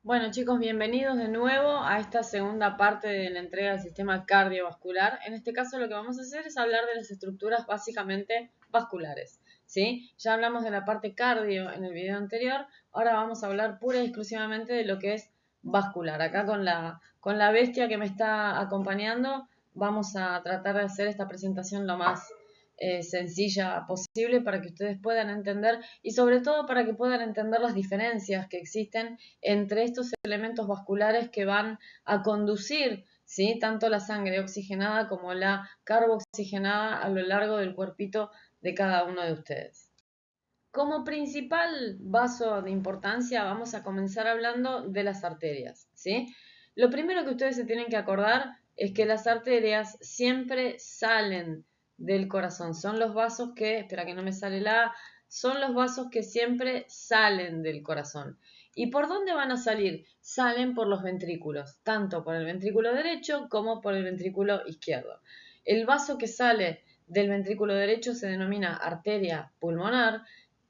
Bueno chicos, bienvenidos de nuevo a esta segunda parte de la entrega del sistema cardiovascular. En este caso lo que vamos a hacer es hablar de las estructuras básicamente vasculares, ¿sí? Ya hablamos de la parte cardio en el video anterior, ahora vamos a hablar pura y exclusivamente de lo que es vascular. Acá con la bestia que me está acompañando vamos a tratar de hacer esta presentación lo más sencilla posible para que ustedes puedan entender y sobre todo para que puedan entender las diferencias que existen entre estos elementos vasculares que van a conducir, ¿sí?, tanto la sangre oxigenada como la carboxigenada a lo largo del cuerpito de cada uno de ustedes. Como principal vaso de importancia vamos a comenzar hablando de las arterias, ¿sí? Lo primero que ustedes se tienen que acordar es que las arterias siempre salen del corazón. Son los vasos que, espera que no me sale la A, son los vasos que siempre salen del corazón. ¿Y por dónde van a salir? Salen por los ventrículos, tanto por el ventrículo derecho como por el ventrículo izquierdo. El vaso que sale del ventrículo derecho se denomina arteria pulmonar,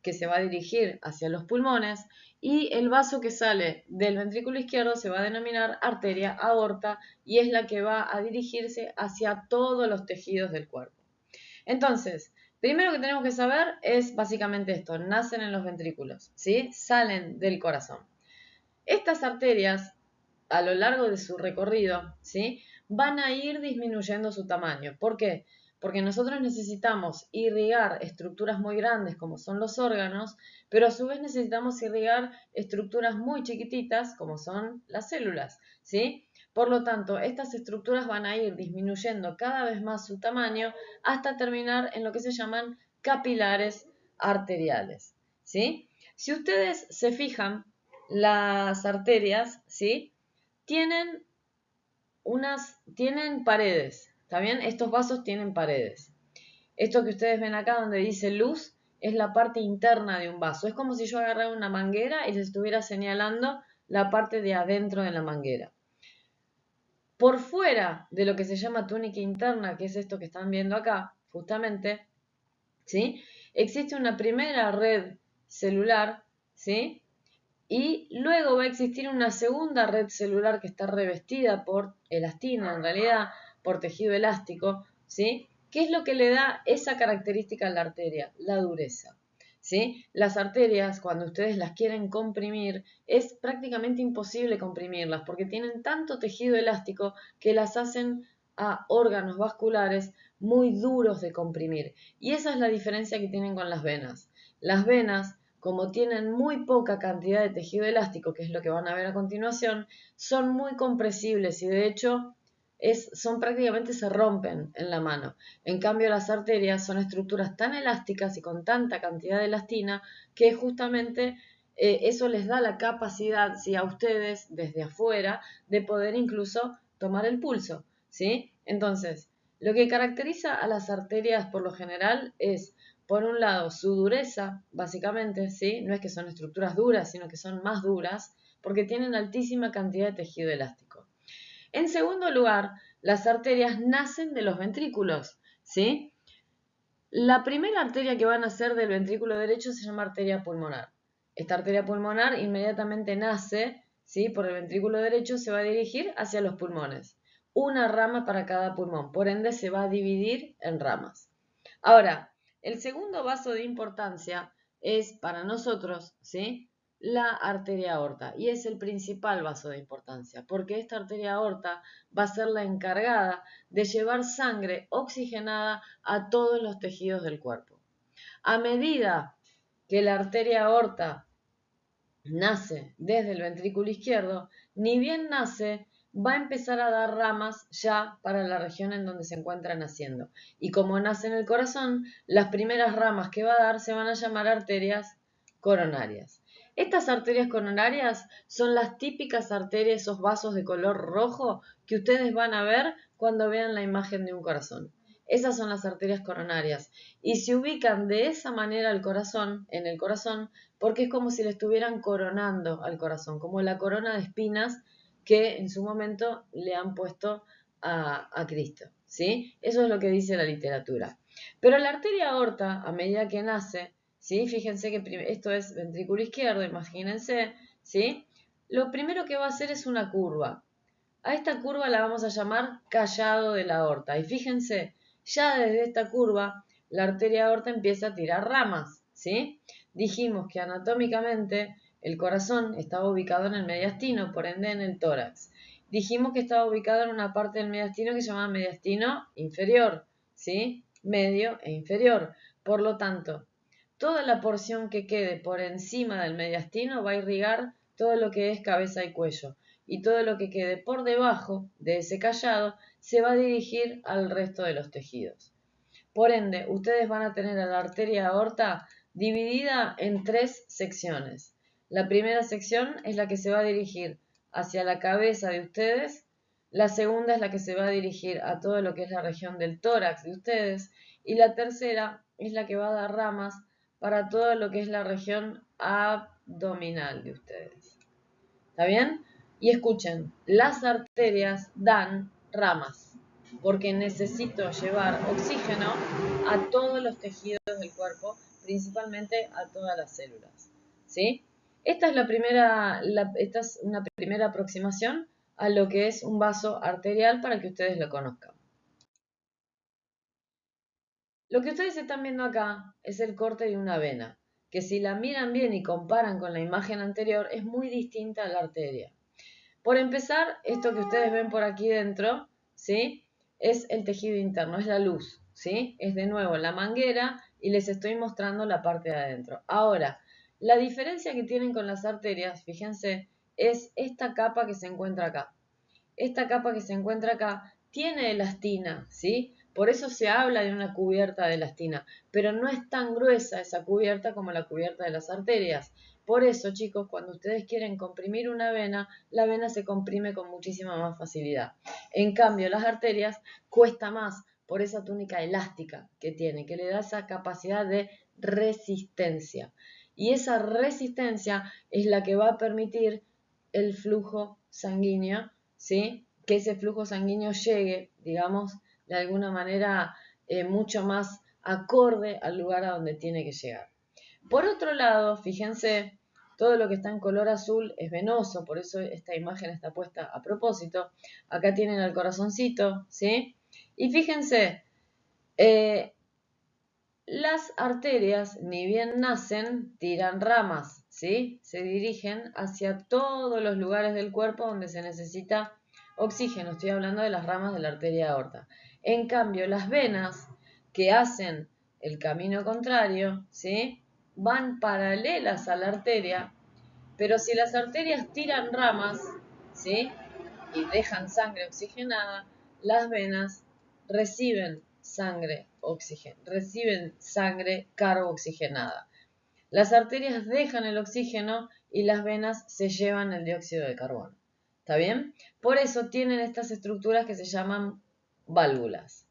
que se va a dirigir hacia los pulmones, y el vaso que sale del ventrículo izquierdo se va a denominar arteria aorta y es la que va a dirigirse hacia todos los tejidos del cuerpo. Entonces, primero que tenemos que saber es básicamente esto: nacen en los ventrículos, ¿sí? Salen del corazón. Estas arterias, a lo largo de su recorrido, ¿sí?, van a ir disminuyendo su tamaño. ¿Por qué? Porque nosotros necesitamos irrigar estructuras muy grandes como son los órganos, pero a su vez necesitamos irrigar estructuras muy chiquititas como son las células, ¿sí? Por lo tanto, estas estructuras van a ir disminuyendo cada vez más su tamaño hasta terminar en lo que se llaman capilares arteriales, ¿sí? Si ustedes se fijan, las arterias, ¿sí?, tienen tienen paredes, ¿está bien? Estos vasos tienen paredes. Esto que ustedes ven acá donde dice luz es la parte interna de un vaso. Es como si yo agarrara una manguera y les estuviera señalando la parte de adentro de la manguera. Por fuera de lo que se llama túnica interna, que es esto que están viendo acá, justamente, ¿sí?, existe una primera red celular, ¿sí?, y luego va a existir una segunda red celular que está revestida por elastina, en realidad, por tejido elástico, ¿sí?, ¿qué es lo que le da esa característica a la arteria? La dureza, ¿sí? Las arterias, cuando ustedes las quieren comprimir, es prácticamente imposible comprimirlas porque tienen tanto tejido elástico que las hacen a órganos vasculares muy duros de comprimir. Y esa es la diferencia que tienen con las venas. Las venas, como tienen muy poca cantidad de tejido elástico, que es lo que van a ver a continuación, son muy compresibles y de hecho son prácticamente se rompen en la mano. En cambio, las arterias son estructuras tan elásticas y con tanta cantidad de elastina que justamente eso les da la capacidad, ¿sí?, a ustedes desde afuera de poder incluso tomar el pulso, ¿sí? Entonces, lo que caracteriza a las arterias por lo general es, por un lado, su dureza, básicamente, ¿sí? No es que son estructuras duras, sino que son más duras porque tienen altísima cantidad de tejido elástico. En segundo lugar, las arterias nacen de los ventrículos, ¿sí? La primera arteria que va a nacer del ventrículo derecho se llama arteria pulmonar. Esta arteria pulmonar inmediatamente nace, ¿sí?, por el ventrículo derecho, se va a dirigir hacia los pulmones. Una rama para cada pulmón, por ende se va a dividir en ramas. Ahora, el segundo vaso de importancia es para nosotros, ¿sí?, la arteria aorta, y es el principal vaso de importancia, porque esta arteria aorta va a ser la encargada de llevar sangre oxigenada a todos los tejidos del cuerpo. A medida que la arteria aorta nace desde el ventrículo izquierdo, ni bien nace, va a empezar a dar ramas ya para la región en donde se encuentra naciendo. Y como nace en el corazón, las primeras ramas que va a dar se van a llamar arterias coronarias. Estas arterias coronarias son las típicas arterias, esos vasos de color rojo que ustedes van a ver cuando vean la imagen de un corazón. Esas son las arterias coronarias y se ubican de esa manera en el corazón, porque es como si le estuvieran coronando al corazón, como la corona de espinas que en su momento le han puesto a Cristo, ¿sí? Eso es lo que dice la literatura. Pero la arteria aorta, a medida que nace, ¿sí?, fíjense que esto es ventrículo izquierdo, imagínense, ¿sí?, lo primero que va a hacer es una curva. A esta curva la vamos a llamar callado de la aorta. Y fíjense, ya desde esta curva la arteria aorta empieza a tirar ramas, ¿sí? Dijimos que anatómicamente el corazón estaba ubicado en el mediastino, por ende en el tórax. Dijimos que estaba ubicado en una parte del mediastino que se llama mediastino inferior, ¿sí? Medio e inferior. Por lo tanto, toda la porción que quede por encima del mediastino va a irrigar todo lo que es cabeza y cuello. Y todo lo que quede por debajo de ese callado se va a dirigir al resto de los tejidos. Por ende, ustedes van a tener a la arteria aorta dividida en 3 secciones. La primera sección es la que se va a dirigir hacia la cabeza de ustedes. La segunda es la que se va a dirigir a todo lo que es la región del tórax de ustedes. Y la tercera es la que va a dar ramas para todo lo que es la región abdominal de ustedes. ¿Está bien? Y escuchen, las arterias dan ramas porque necesito llevar oxígeno a todos los tejidos del cuerpo, principalmente a todas las células. ¿Sí? Esta es una primera aproximación a lo que es un vaso arterial para que ustedes lo conozcan. Lo que ustedes están viendo acá es el corte de una vena, que si la miran bien y comparan con la imagen anterior es muy distinta a la arteria. Por empezar, esto que ustedes ven por aquí dentro, ¿sí? Es el tejido interno, es la luz, ¿sí? Es de nuevo la manguera y les estoy mostrando la parte de adentro. Ahora, la diferencia que tienen con las arterias, fíjense, es esta capa que se encuentra acá. Esta capa que se encuentra acá tiene elastina, ¿sí? Por eso se habla de una cubierta de elastina, pero no es tan gruesa esa cubierta como la cubierta de las arterias. Por eso, chicos, cuando ustedes quieren comprimir una vena, la vena se comprime con muchísima más facilidad. En cambio, las arterias cuesta más por esa túnica elástica que tiene, que le da esa capacidad de resistencia. Y esa resistencia es la que va a permitir el flujo sanguíneo, ¿sí? Que ese flujo sanguíneo llegue, digamos, de alguna manera mucho más acorde al lugar a donde tiene que llegar. Por otro lado, fíjense, todo lo que está en color azul es venoso, por eso esta imagen está puesta a propósito. Acá tienen el corazoncito, ¿sí? Y fíjense, las arterias, ni bien nacen, tiran ramas, ¿sí? Se dirigen hacia todos los lugares del cuerpo donde se necesita oxígeno. Estoy hablando de las ramas de la arteria aorta. En cambio, las venas que hacen el camino contrario, ¿sí? Van paralelas a la arteria, pero si las arterias tiran ramas, ¿sí? Y dejan sangre oxigenada, las venas reciben sangre carboxigenada. Las arterias dejan el oxígeno y las venas se llevan el dióxido de carbono. ¿Está bien? Por eso tienen estas estructuras que se llaman válvulas.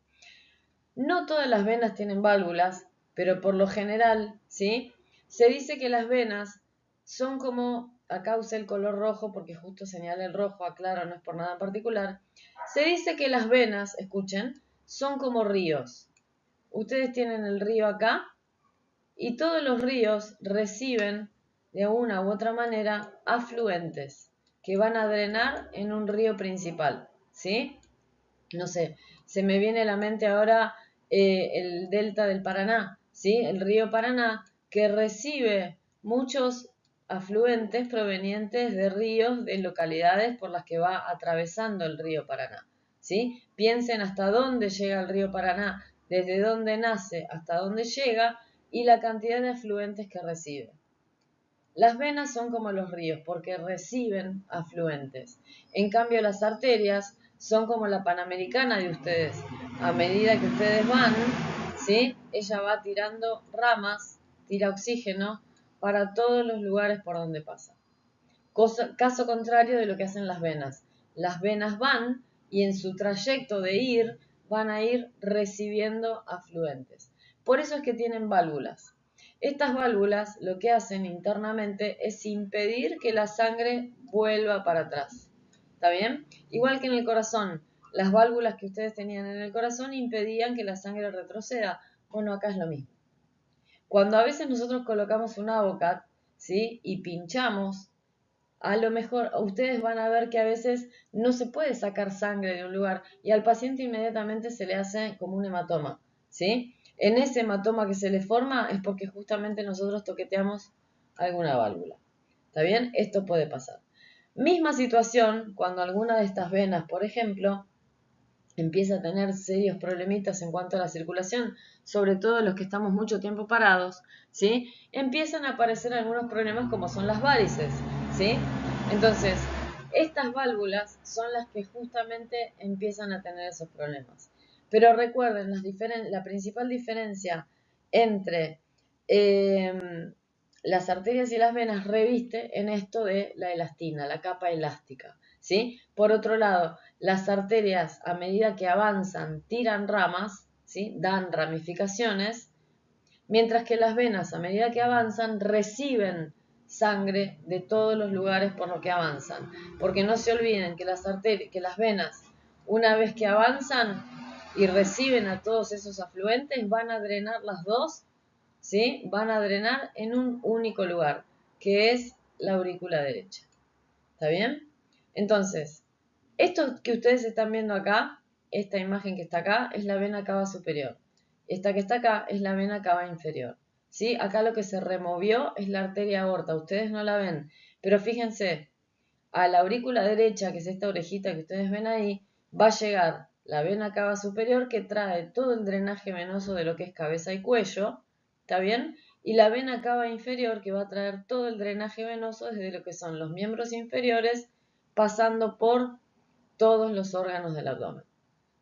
No todas las venas tienen válvulas, pero por lo general, ¿sí? Se dice que las venas son como, acá usé el color rojo porque justo señala el rojo, aclaro, no es por nada en particular. Se dice que las venas, escuchen, son como ríos. Ustedes tienen el río acá y todos los ríos reciben de una u otra manera afluentes que van a drenar en un río principal, ¿sí? No sé, se me viene a la mente ahora el delta del Paraná, ¿sí? El río Paraná, que recibe muchos afluentes provenientes de ríos de localidades por las que va atravesando el río Paraná, ¿sí? Piensen hasta dónde llega el río Paraná, desde dónde nace hasta dónde llega y la cantidad de afluentes que recibe. Las venas son como los ríos porque reciben afluentes. En cambio, las arterias son como la Panamericana de ustedes. A medida que ustedes van, ¿sí? Ella va tirando ramas, tira oxígeno para todos los lugares por donde pasa. Caso contrario de lo que hacen las venas. Las venas van y en su trayecto de ir van a ir recibiendo afluentes. Por eso es que tienen válvulas. Estas válvulas lo que hacen internamente es impedir que la sangre vuelva para atrás. ¿Está bien? Igual que en el corazón. Las válvulas que ustedes tenían en el corazón impedían que la sangre retroceda. Bueno, acá es lo mismo. Cuando a veces nosotros colocamos un Avocat, ¿sí? Y pinchamos a lo mejor ustedes van a ver que a veces no se puede sacar sangre de un lugar y al paciente inmediatamente se le hace como un hematoma, ¿sí? En ese hematoma que se le forma es porque justamente nosotros toqueteamos alguna válvula. ¿Está bien? Esto puede pasar. Misma situación cuando alguna de estas venas, por ejemplo, empieza a tener serios problemitas en cuanto a la circulación, sobre todo los que estamos mucho tiempo parados, ¿sí? Empiezan a aparecer algunos problemas como son las varices, ¿sí? Entonces, estas válvulas son las que justamente empiezan a tener esos problemas. Pero recuerden, la principal diferencia entre las arterias y las venas reviste en esto de la elastina, la capa elástica, ¿sí? Por otro lado, las arterias a medida que avanzan tiran ramas, ¿sí? Dan ramificaciones, mientras que las venas a medida que avanzan reciben sangre de todos los lugares por los que avanzan. Porque no se olviden que que las venas, una vez que avanzan y reciben a todos esos afluentes, van a drenar las dos, ¿sí? Van a drenar en un único lugar, que es la aurícula derecha. ¿Está bien? Entonces, esto que ustedes están viendo acá, esta imagen que está acá, es la vena cava superior. Esta que está acá es la vena cava inferior. ¿Sí? Acá lo que se removió es la arteria aorta. Ustedes no la ven, pero fíjense, a la aurícula derecha, que es esta orejita que ustedes ven ahí, va a llegar la vena cava superior que trae todo el drenaje venoso de lo que es cabeza y cuello, ¿está bien? Y la vena cava inferior que va a traer todo el drenaje venoso desde lo que son los miembros inferiores, pasando por todos los órganos del abdomen.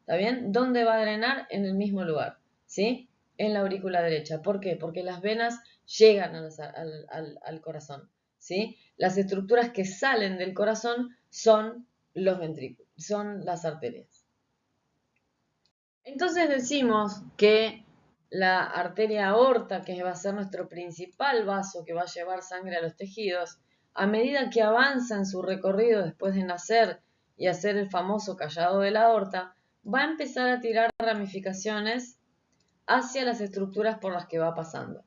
¿Está bien? ¿Dónde va a drenar? En el mismo lugar, ¿sí? En la aurícula derecha. ¿Por qué? Porque las venas llegan al corazón, ¿sí? Las estructuras que salen del corazón son los ventrículos, son las arterias. Entonces decimos que la arteria aorta, que va a ser nuestro principal vaso que va a llevar sangre a los tejidos, a medida que avanza en su recorrido después de nacer y hacer el famoso callado de la aorta, va a empezar a tirar ramificaciones hacia las estructuras por las que va pasando.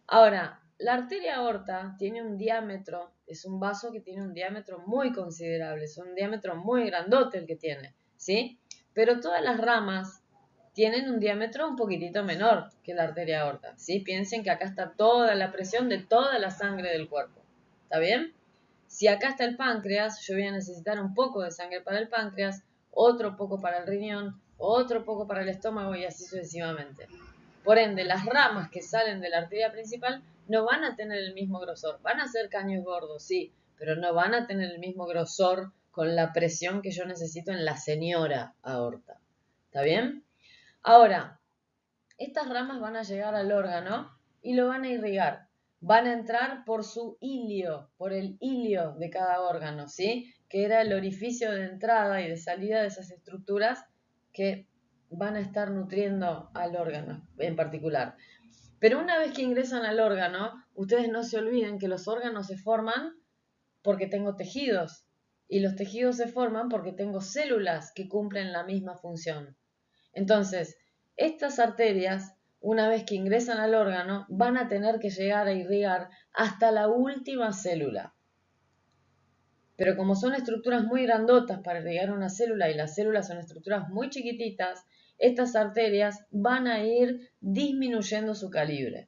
Ahora, la arteria aorta tiene un diámetro, es un vaso que tiene un diámetro muy considerable, es un diámetro muy grandote el que tiene, ¿sí? Pero todas las ramas tienen un diámetro un poquitito menor que la arteria aorta, ¿sí? Piensen que acá está toda la presión de toda la sangre del cuerpo, ¿está bien? Si acá está el páncreas, yo voy a necesitar un poco de sangre para el páncreas, otro poco para el riñón, otro poco para el estómago y así sucesivamente. Por ende, las ramas que salen de la arteria principal no van a tener el mismo grosor. Van a ser caños gordos, sí, pero no van a tener el mismo grosor con la presión que yo necesito en la señora aorta. ¿Está bien? Ahora, estas ramas van a llegar al órgano y lo van a irrigar. Van a entrar por su hilio, por el hilio de cada órgano, ¿sí? Que era el orificio de entrada y de salida de esas estructuras que van a estar nutriendo al órgano en particular. Pero una vez que ingresan al órgano, ustedes no se olviden que los órganos se forman porque tengo tejidos y los tejidos se forman porque tengo células que cumplen la misma función. Entonces, estas arterias, una vez que ingresan al órgano, van a tener que llegar a irrigar hasta la última célula. Pero como son estructuras muy grandotas para irrigar una célula y las células son estructuras muy chiquititas, estas arterias van a ir disminuyendo su calibre.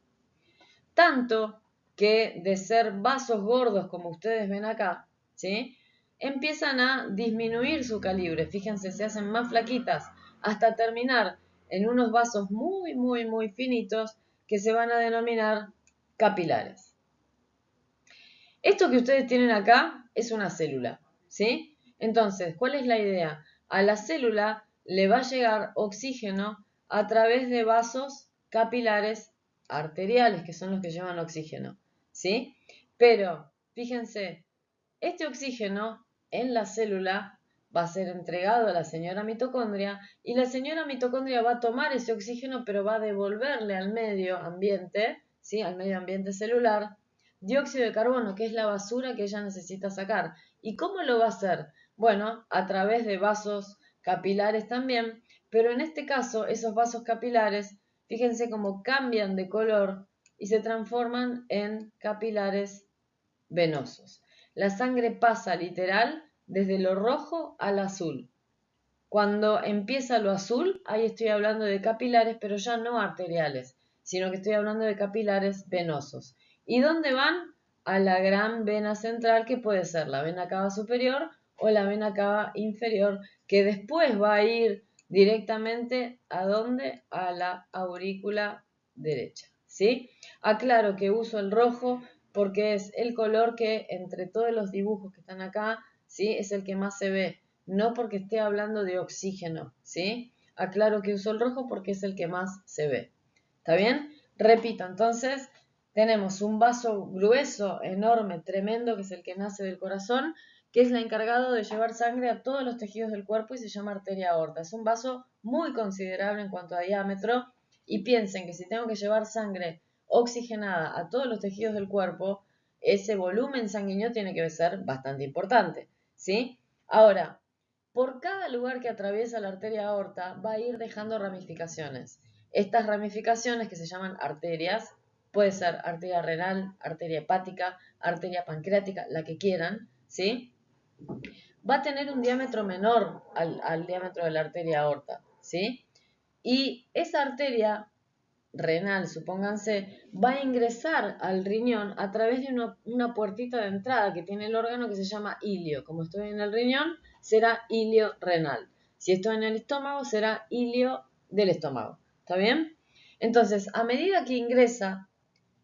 Tanto que de ser vasos gordos como ustedes ven acá, ¿sí? Empiezan a disminuir su calibre. Fíjense, se hacen más flaquitas hasta terminar en unos vasos muy, muy, muy finitos que se van a denominar capilares. Esto que ustedes tienen acá es una célula, ¿sí? Entonces, ¿cuál es la idea? A la célula le va a llegar oxígeno a través de vasos capilares arteriales, que son los que llevan oxígeno, ¿sí? Pero, fíjense, este oxígeno en la célula va a ser entregado a la señora mitocondria y la señora mitocondria va a tomar ese oxígeno, pero va a devolverle al medio ambiente, ¿sí? Al medio ambiente celular, dióxido de carbono, que es la basura que ella necesita sacar. ¿Y cómo lo va a hacer? Bueno, a través de vasos capilares también, pero en este caso esos vasos capilares, fíjense cómo cambian de color y se transforman en capilares venosos. La sangre pasa literal desde lo rojo al azul. Cuando empieza lo azul, ahí estoy hablando de capilares, pero ya no arteriales, sino que estoy hablando de capilares venosos. ¿Y dónde van? A la gran vena central, que puede ser la vena cava superior o la vena cava inferior, que después va a ir directamente ¿a dónde? A la aurícula derecha, ¿sí? Aclaro que uso el rojo porque es el color que entre todos los dibujos que están acá, ¿sí? Es el que más se ve. No porque esté hablando de oxígeno, ¿sí? Aclaro que uso el rojo porque es el que más se ve. ¿Está bien? Repito, entonces tenemos un vaso grueso, enorme, tremendo, que es el que nace del corazón, que es el encargado de llevar sangre a todos los tejidos del cuerpo y se llama arteria aorta. Es un vaso muy considerable en cuanto a diámetro y piensen que si tengo que llevar sangre oxigenada a todos los tejidos del cuerpo, ese volumen sanguíneo tiene que ser bastante importante, ¿sí? Ahora, por cada lugar que atraviesa la arteria aorta va a ir dejando ramificaciones. Estas ramificaciones, que se llaman arterias, puede ser arteria renal, arteria hepática, arteria pancreática, la que quieran, ¿sí? Va a tener un diámetro menor al diámetro de la arteria aorta, ¿sí? Y esa arteria renal, supónganse, va a ingresar al riñón a través de una puertita de entrada que tiene el órgano que se llama ilio. Como estoy en el riñón, será ilio renal. Si estoy en el estómago, será ilio del estómago. ¿Está bien? Entonces, a medida que ingresa,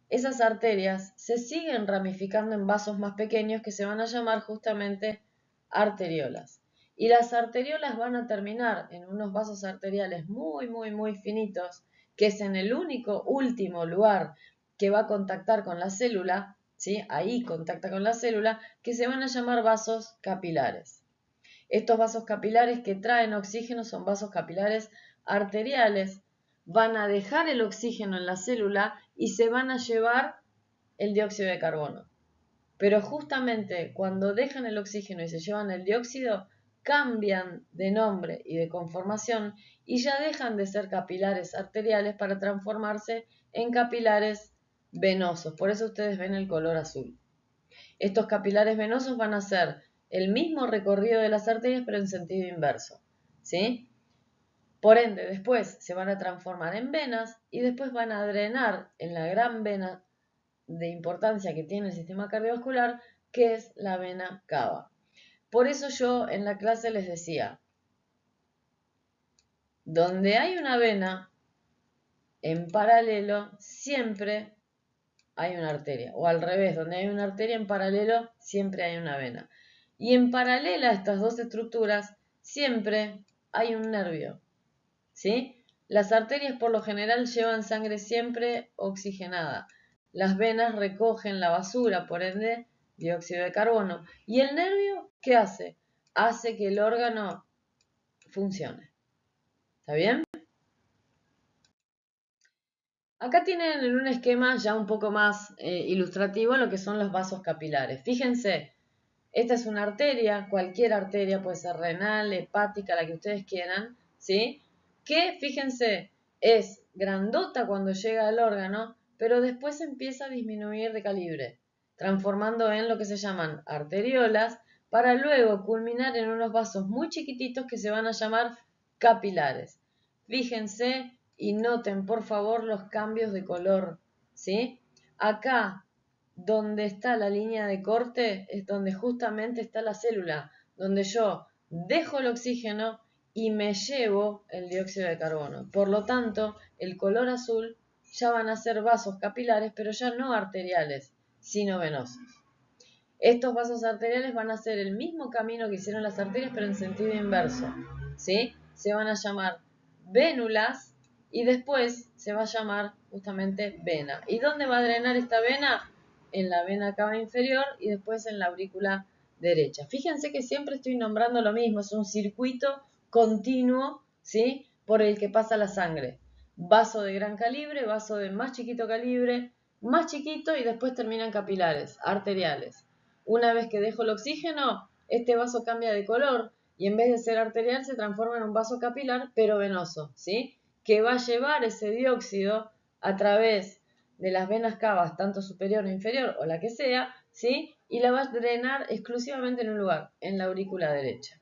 esas arterias se siguen ramificando en vasos más pequeños que se van a llamar justamente arteriolas. Y las arteriolas van a terminar en unos vasos arteriales muy, muy, muy finitos, que es en el único último lugar que va a contactar con la célula, ¿sí? Ahí contacta con la célula, que se van a llamar vasos capilares. Estos vasos capilares que traen oxígeno son vasos capilares arteriales, van a dejar el oxígeno en la célula y se van a llevar el dióxido de carbono. Pero justamente cuando dejan el oxígeno y se llevan el dióxido, cambian de nombre y de conformación y ya dejan de ser capilares arteriales para transformarse en capilares venosos. Por eso ustedes ven el color azul. Estos capilares venosos van a hacer el mismo recorrido de las arterias, pero en sentido inverso, ¿sí? Por ende, después se van a transformar en venas y después van a drenar en la gran vena de importancia que tiene el sistema cardiovascular, que es la vena cava. Por eso yo en la clase les decía, donde hay una vena, en paralelo siempre hay una arteria, o al revés, donde hay una arteria en paralelo siempre hay una vena. Y en paralela a estas dos estructuras siempre hay un nervio, ¿sí? Las arterias por lo general llevan sangre siempre oxigenada. Las venas recogen la basura, por ende, dióxido de carbono. ¿Y el nervio qué hace? Hace que el órgano funcione. ¿Está bien? Acá tienen en un esquema ya un poco más ilustrativo lo que son los vasos capilares. Fíjense, esta es una arteria, cualquier arteria, puede ser renal, hepática, la que ustedes quieran, ¿sí? Que, fíjense, es grandota cuando llega al órgano, pero después empieza a disminuir de calibre, transformando en lo que se llaman arteriolas, para luego culminar en unos vasos muy chiquititos que se van a llamar capilares. Fíjense y noten, por favor, los cambios de color, ¿sí? Acá donde está la línea de corte es donde justamente está la célula, donde yo dejo el oxígeno y me llevo el dióxido de carbono. Por lo tanto, el color azul ya van a ser vasos capilares, pero ya no arteriales, sino venosos. Estos vasos arteriales van a hacer el mismo camino que hicieron las arterias, pero en sentido inverso, ¿sí? Se van a llamar vénulas y después se va a llamar justamente vena. ¿Y dónde va a drenar esta vena? En la vena cava inferior y después en la aurícula derecha. Fíjense que siempre estoy nombrando lo mismo, es un circuito continuo, ¿sí? Por el que pasa la sangre. Vaso de gran calibre, vaso de más chiquito y después terminan capilares, arteriales. Una vez que dejo el oxígeno, este vaso cambia de color y en vez de ser arterial se transforma en un vaso capilar, pero venoso, ¿sí? Que va a llevar ese dióxido a través de las venas cavas, tanto superior o inferior, o la que sea, ¿sí? y la va a drenar exclusivamente en un lugar, en la aurícula derecha.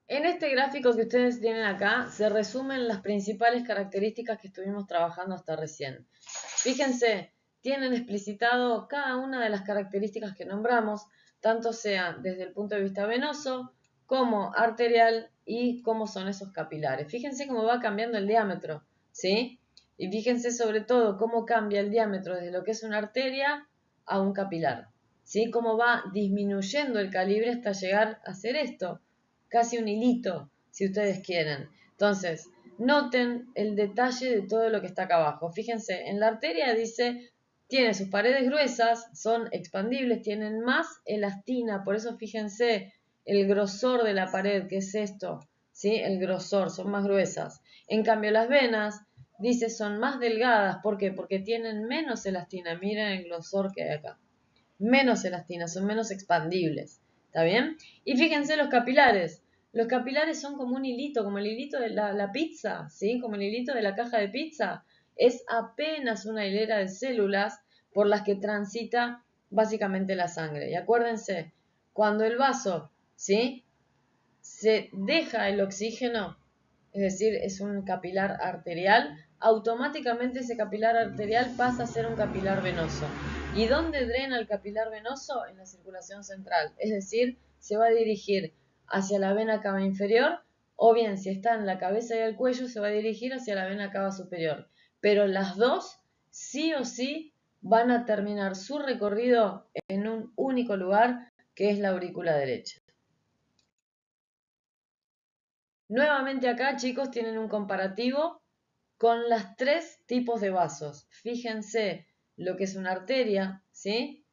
En este gráfico que ustedes tienen acá se resumen las principales características que estuvimos trabajando hasta recién. Fíjense, tienen explicitado cada una de las características que nombramos, tanto sea desde el punto de vista venoso como arterial y cómo son esos capilares. Fíjense cómo va cambiando el diámetro, ¿sí? Y fíjense sobre todo cómo cambia el diámetro desde lo que es una arteria a un capilar, ¿sí? Cómo va disminuyendo el calibre hasta llegar a ser esto, casi un hilito, si ustedes quieren. Entonces, noten el detalle de todo lo que está acá abajo. Fíjense, en la arteria dice, tiene sus paredes gruesas, son expandibles, tienen más elastina, por eso fíjense el grosor de la pared, que es esto, ¿sí? El grosor, son más gruesas. En cambio, las venas, dice, son más delgadas, ¿por qué? Porque tienen menos elastina, miren el grosor que hay acá. Menos elastina, son menos expandibles, ¿está bien? Y fíjense los capilares. Los capilares son como un hilito, como el hilito de la pizza, ¿sí? Como el hilito de la caja de pizza. Es apenas una hilera de células por las que transita básicamente la sangre. Y acuérdense, cuando el vaso, ¿sí? Se deja el oxígeno, es decir, es un capilar arterial, automáticamente ese capilar arterial pasa a ser un capilar venoso. ¿Y dónde drena el capilar venoso? En la circulación central, es decir, se va a dirigir hacia la vena cava inferior, o bien si está en la cabeza y el cuello, se va a dirigir hacia la vena cava superior. Pero las dos, sí o sí, van a terminar su recorrido en un único lugar, que es la aurícula derecha. Nuevamente acá, chicos, tienen un comparativo con los tres tipos de vasos. Fíjense lo que es una arteria, ¿sí?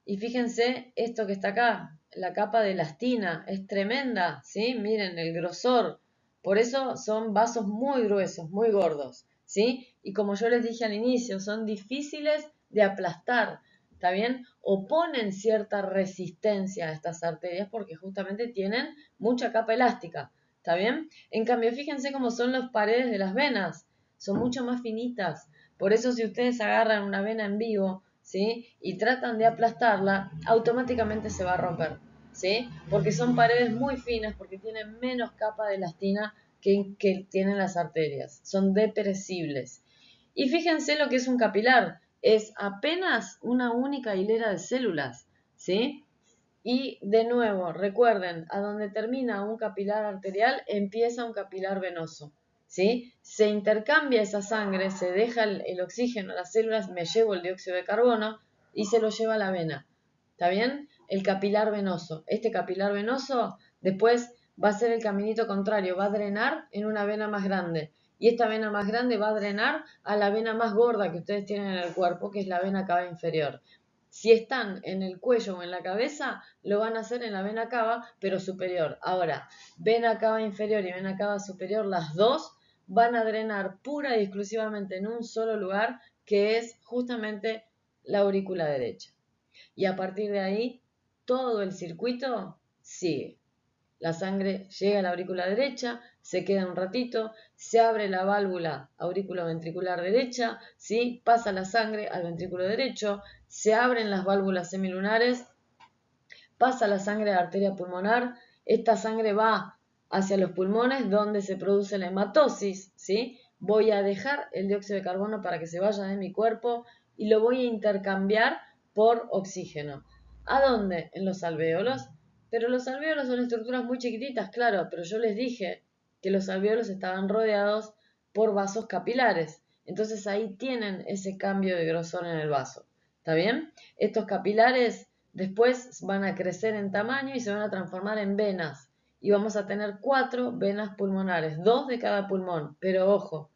Y fíjense esto que está acá, la capa de elastina, es tremenda, ¿sí? Miren el grosor. Por eso son vasos muy gruesos, muy gordos, ¿sí? Y como yo les dije al inicio, son difíciles de aplastar, ¿está bien? Oponen cierta resistencia a estas arterias porque justamente tienen mucha capa elástica, ¿está bien? En cambio, fíjense cómo son las paredes de las venas, son mucho más finitas. Por eso si ustedes agarran una vena en vivo, ¿sí? Y tratan de aplastarla, automáticamente se va a romper, ¿sí? Porque son paredes muy finas, porque tienen menos capa de elastina que tienen las arterias, son depresibles. Y fíjense lo que es un capilar, es apenas una única hilera de células, ¿sí? Y de nuevo, recuerden, a donde termina un capilar arterial empieza un capilar venoso, ¿sí? Se intercambia esa sangre, se deja el oxígeno a las células, me llevo el dióxido de carbono y se lo lleva a la vena, ¿está bien? El capilar venoso. Este capilar venoso después va a ser el caminito contrario, va a drenar en una vena más grande. Y esta vena más grande va a drenar a la vena más gorda que ustedes tienen en el cuerpo, que es la vena cava inferior. Si están en el cuello o en la cabeza, lo van a hacer en la vena cava, pero superior. Ahora, vena cava inferior y vena cava superior, las dos van a drenar pura y exclusivamente en un solo lugar, que es justamente la aurícula derecha. Y a partir de ahí, todo el circuito sigue. La sangre llega a la aurícula derecha, se queda un ratito, se abre la válvula auriculoventricular derecha, ¿sí? Pasa la sangre al ventrículo derecho, se abren las válvulas semilunares, pasa la sangre a la arteria pulmonar, esta sangre va hacia los pulmones donde se produce la hematosis, ¿sí? Voy a dejar el dióxido de carbono para que se vaya de mi cuerpo y lo voy a intercambiar por oxígeno. ¿A dónde? En los alvéolos. Pero los alvéolos son estructuras muy chiquititas, claro, pero yo les dije que los alvéolos estaban rodeados por vasos capilares. Entonces ahí tienen ese cambio de grosor en el vaso. ¿Está bien? Estos capilares después van a crecer en tamaño y se van a transformar en venas. Y vamos a tener 4 venas pulmonares, 2 de cada pulmón. Pero ojo,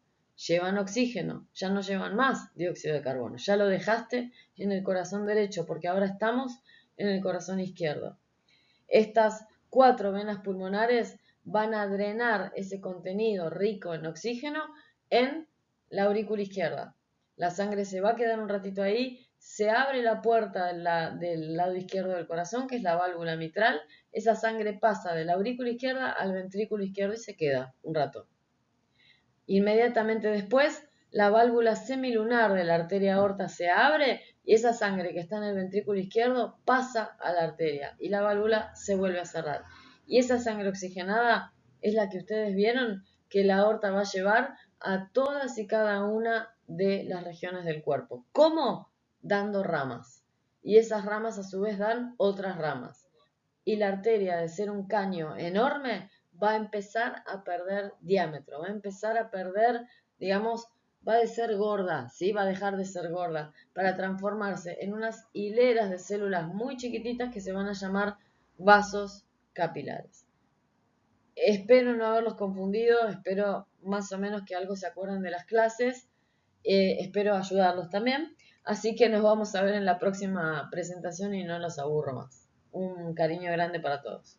llevan oxígeno, ya no llevan más dióxido de carbono. Ya lo dejaste en el corazón derecho porque ahora estamos en el corazón izquierdo. Estas 4 venas pulmonares van a drenar ese contenido rico en oxígeno en la aurícula izquierda. La sangre se va a quedar un ratito ahí, se abre la puerta del lado izquierdo del corazón, que es la válvula mitral. Esa sangre pasa de la aurícula izquierda al ventrículo izquierdo y se queda un rato. Inmediatamente después, la válvula semilunar de la arteria aorta se abre y esa sangre que está en el ventrículo izquierdo pasa a la arteria y la válvula se vuelve a cerrar. Y esa sangre oxigenada es la que ustedes vieron que la aorta va a llevar a todas y cada una de las regiones del cuerpo. ¿Cómo? Dando ramas. Y esas ramas a su vez dan otras ramas. Y la arteria, de ser un caño enorme, va a empezar a perder diámetro, va a empezar a perder, digamos, va a ser gorda, ¿sí? Va a dejar de ser gorda para transformarse en unas hileras de células muy chiquititas que se van a llamar vasos capilares. Espero no haberlos confundido, espero más o menos que algo se acuerden de las clases, espero ayudarlos también, así que nos vamos a ver en la próxima presentación y no los aburro más. Un cariño grande para todos.